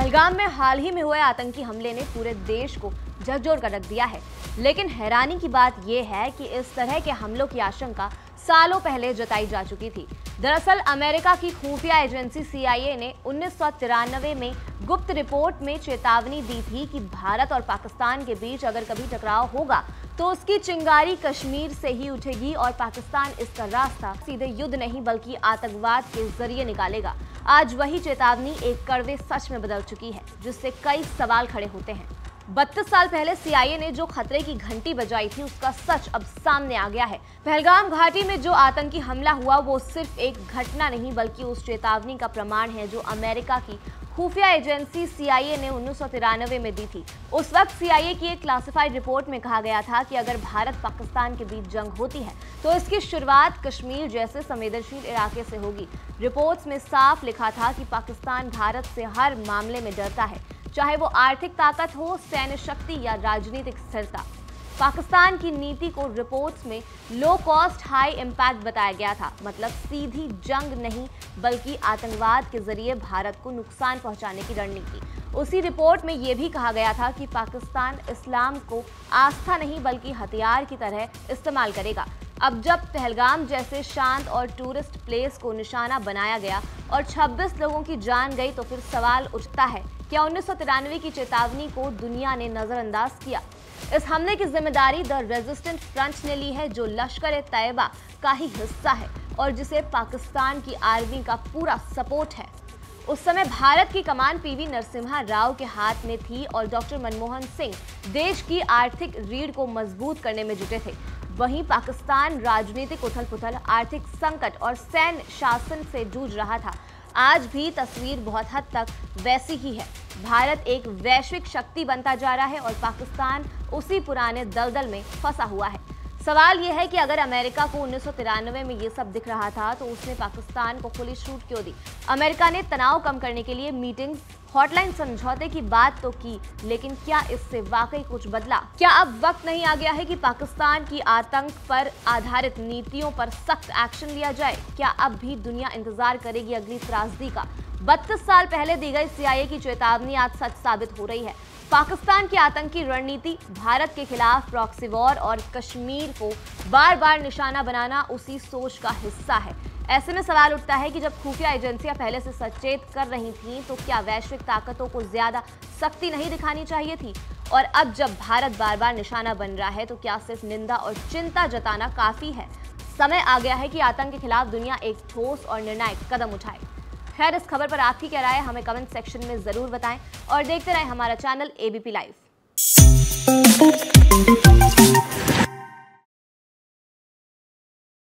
पहलगाम में हाल ही में हुए आतंकी हमले ने पूरे देश को झकझोर कर रख दिया है। लेकिन हैरानी की बात यह है कि इस तरह के हमलों की आशंका सालों पहले जताई जा चुकी थी। दरअसल अमेरिका की खुफिया एजेंसी CIA ने 1993 में गुप्त रिपोर्ट में चेतावनी दी थी कि भारत और पाकिस्तान के बीच अगर कभी टकराव होगा तो उसकी चिंगारी कश्मीर से ही उठेगी और पाकिस्तान इसका रास्ता सीधे युद्ध नहीं बल्कि आतंकवाद के जरिए निकालेगा। आज वही चेतावनी एक कड़वे सच में बदल चुकी है, जिससे कई सवाल खड़े होते हैं। 32 साल पहले CIA ने जो खतरे की घंटी बजाई थी उसका सच अब सामने आ गया है। पहलगाम घाटी में जो आतंकी हमला हुआ वो सिर्फ एक घटना नहीं बल्कि उस चेतावनी का प्रमाण है जो अमेरिका की खुफिया एजेंसी CIA ने 1993 में दी थी। उस वक्त CIA की एक क्लासिफाइड रिपोर्ट में कहा गया था कि अगर भारत पाकिस्तान के बीच जंग होती है तो इसकी शुरुआत कश्मीर जैसे संवेदनशील इलाके से होगी। रिपोर्ट्स में साफ लिखा था कि पाकिस्तान भारत से हर मामले में डरता है, चाहे वो आर्थिक ताकत हो, सैन्य शक्ति या राजनीतिक स्थिरता। पाकिस्तान की नीति को रिपोर्ट्स में लो कॉस्ट हाई इम्पैक्ट बताया गया था, मतलब सीधी जंग नहीं बल्कि आतंकवाद के जरिए भारत को नुकसान पहुंचाने की रणनीति। उसी रिपोर्ट में यह भी कहा गया था कि पाकिस्तान इस्लाम को आस्था नहीं बल्कि हथियार की तरह इस्तेमाल करेगा। अब जब पहलगाम जैसे शांत और टूरिस्ट प्लेस को निशाना बनाया गया और 26 लोगों की जान गई तो फिर सवाल उठता है, क्या 1993 की चेतावनी को दुनिया ने नजरअंदाज किया? इस हमले की जिम्मेदारी द रेजिस्टेंट फ्रंट ने ली है, जो लश्कर-ए-तैयबा का ही हिस्सा है और जिसे पाकिस्तान की आर्मी का पूरा सपोर्ट है। उस समय भारत की कमान PV नरसिम्हा राव के हाथ में थी और डॉक्टर मनमोहन सिंह देश की आर्थिक रीढ़ को मजबूत करने में जुटे थे। वहीं पाकिस्तान राजनीतिक उथल-पुथल, आर्थिक संकट और सैन्य शासन से जूझ रहा था। आज भी तस्वीर बहुत हद तक वैसी ही है। भारत एक वैश्विक शक्ति बनता जा रहा है और पाकिस्तान उसी पुराने दलदल में फंसा हुआ है। सवाल यह है कि अगर अमेरिका को 1993 में ये सब दिख रहा था तो उसने पाकिस्तान को खुली छूट क्यों दी? अमेरिका ने तनाव कम करने के लिए मीटिंग्स, हॉटलाइन समझौते की बात तो की, लेकिन क्या इससे वाकई कुछ बदला? क्या अब वक्त नहीं आ गया है कि पाकिस्तान की आतंक पर आधारित नीतियों पर सख्त एक्शन लिया जाए? क्या अब भी दुनिया इंतजार करेगी अगली त्रासदी का? 32 साल पहले दी गई CIA की चेतावनी आज सच साबित हो रही है। पाकिस्तान की आतंकी रणनीति, भारत के खिलाफ प्रॉक्सी वॉर और कश्मीर को बार बार निशाना बनाना उसी सोच का हिस्सा है। ऐसे में सवाल उठता है कि जब खुफिया एजेंसियां पहले से सचेत कर रही थीं तो क्या वैश्विक ताकतों को ज्यादा सख्ती नहीं दिखानी चाहिए थी? और अब जब भारत बार बार निशाना बन रहा है तो क्या सिर्फ निंदा और चिंता जताना काफी है? समय आ गया है कि आतंक के खिलाफ दुनिया एक ठोस और निर्णायक कदम उठाए। खैर, इस खबर पर आपकी क्या राय है हमें कमेंट सेक्शन में जरूर बताएं और देखते रहें हमारा चैनल ABP लाइव।